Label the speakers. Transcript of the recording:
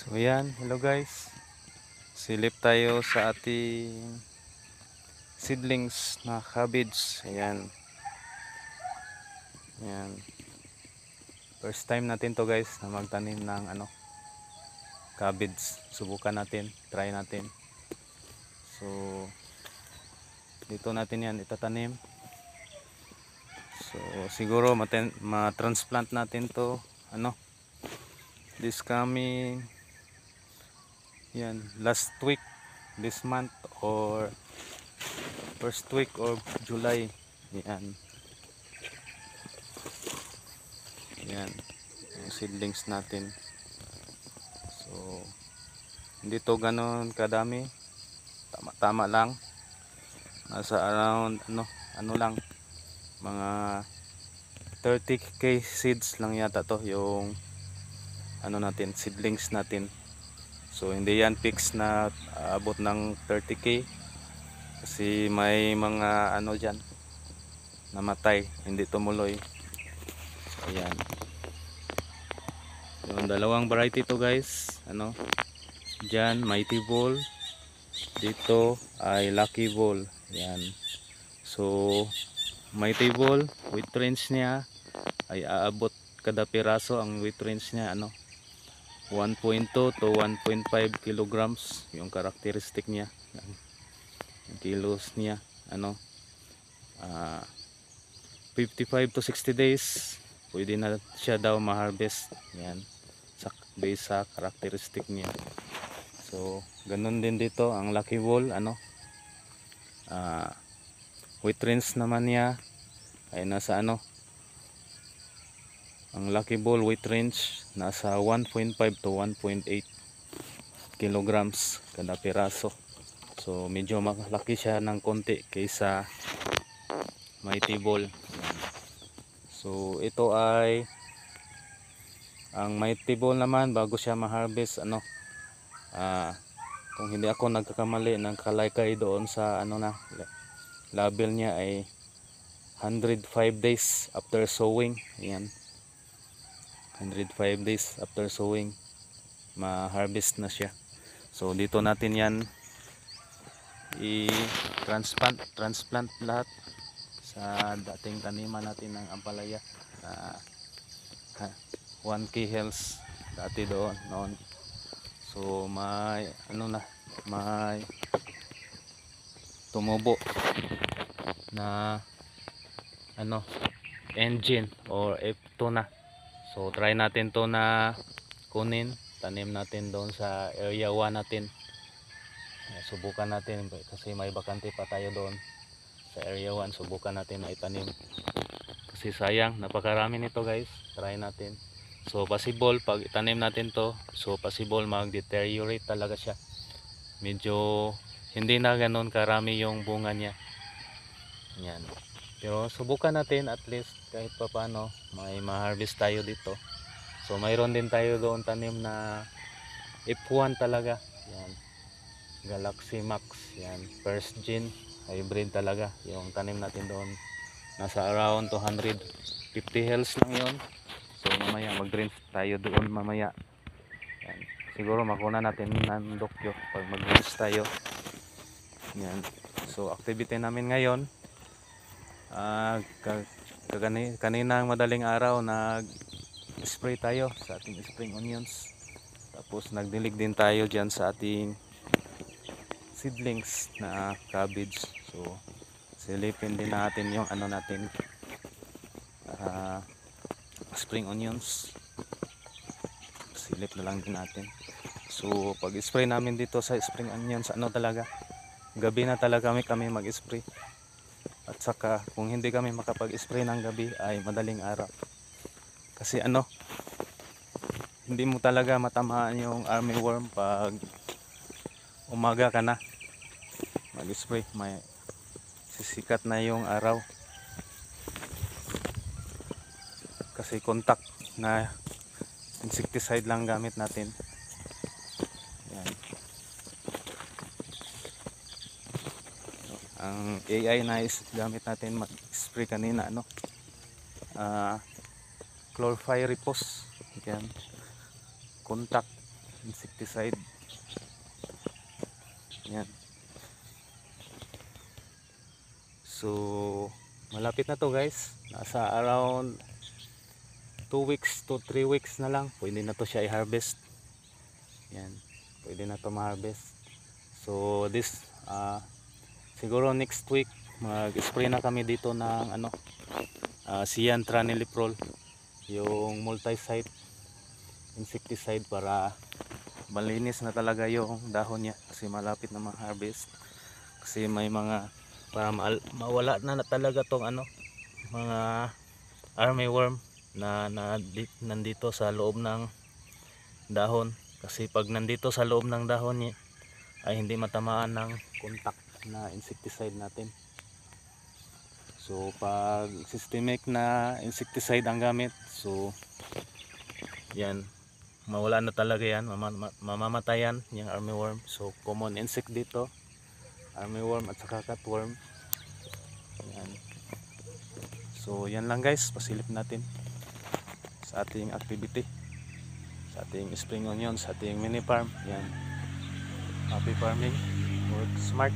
Speaker 1: So yan, hello guys. Silip tayo sa ating seedlings na cabbage. Ayan. Ayan. First time natin to guys na magtanim ng cabbage. Subukan natin, try natin. So dito natin yan itatanim. So siguro ma-transplant natin to this coming last week this month or first week of July. Yan. Yan. Yung seedlings natin. So hindi to ganon kadami. Tama-tama lang. Nasa around ano lang mga 30k seeds lang yata to yung natin seedlings natin. So hindi yan fix na abot ng 30k kasi may mga diyan namatay, hindi tumuloy. Ayan. Yung dalawang variety to guys, diyan Mighty Ball, dito ay Lucky Ball. Ayan. So Mighty Ball, weight range niya ay aabot kada piraso ang weight range niya 1.2 to 1.5 kilograms yung characteristic niya. Yung kilos niya 55 to 60 days pwede na siya daw ma-harvest. Yan, based sa characteristic niya. So ganun din dito ang Lucky Ball weight range naman niya ay nasa ang Lucky Ball weight range nasa 1.5 to 1.8 kilograms kada piraso. So medyo malaki siya ng konti kaysa Mighty Ball. So ito ay ang Mighty Ball naman bago siya ma-harvest kung hindi ako nagkakamali ng kalaykay doon sa label niya ay 105 days after sowing. Ayan. 105 days after sowing ma-harvest na siya. So dito natin yan transplant lahat sa dating taniman natin ng ampalaya. 1K Health dati noon. So may may tumubo na engine or F2 na. So try natin to na kunin, tanim natin doon sa area 1 natin. Subukan natin kasi may bakante pa tayo doon sa area 1. Subukan natin na itanim kasi sayang, napakarami nito guys. Try natin. So possible pag itanim natin to, so possible mag-deteriorate talaga siya. Medyo hindi na ganoon karami yung bunga niya. Yan. Pero subukan natin at least kahit pa paano may ma-harvest tayo dito. So mayroon din tayo doon tanim na F1 talaga. Yan. Galaxy Max. Yan. First gen hybrid talaga yung tanim natin doon. Nasa around 250 health lang yon. So mamaya mag-rinse tayo doon mamaya. Yan. Siguro makuna natin ng dokyo pag mag-rinse tayo. Yan. So activity namin ngayon kaninang madaling araw nag-spray tayo sa ating spring onions. Tapos nagdilig din tayo dyan sa ating seedlings na cabbage. So silipin din natin yung spring onions. Silip na lang din natin. So pag spray namin dito sa spring onions talaga gabi na talaga kami mag-spray. At saka kung hindi kami makapag-spray ng gabi ay madaling araw. Kasi hindi mo talaga matamaan yung armyworm pag umaga ka na mag-spray. May sisikat na yung araw. Kasi contact na insecticide lang gamit natin. Yan. Ang AI na gamit natin mag-spray kanina chlorophyll repose. Yan. Contact insecticide. Yan. So malapit na to guys, nasa around 2 weeks to 3 weeks na lang pwede na to siya i-harvest. Yan, pwede na to ma-harvest. So this siguro next week mag-spray na kami dito ng ano, Cyan Traniliprol, yung multi-site insecticide, para malinis na talaga yung dahon niya kasi malapit na ma-harvest. Kasi may mga para mawala na talaga tong ano, mga armyworm na nandito sa loob ng dahon. Kasi pag nandito sa loob ng dahon niya ay hindi matamaan ng contact na insecticide natin. So pag systemic na insecticide ang gamit, so yan, mawala na talaga yan, mamamatayan yung armyworm. So common insect dito, armyworm at saka cutworm. Yan. So yan lang guys, pasilip natin sa ating activity, sa ating spring onion, sa ating mini farm. Yan, happy farming, work smart.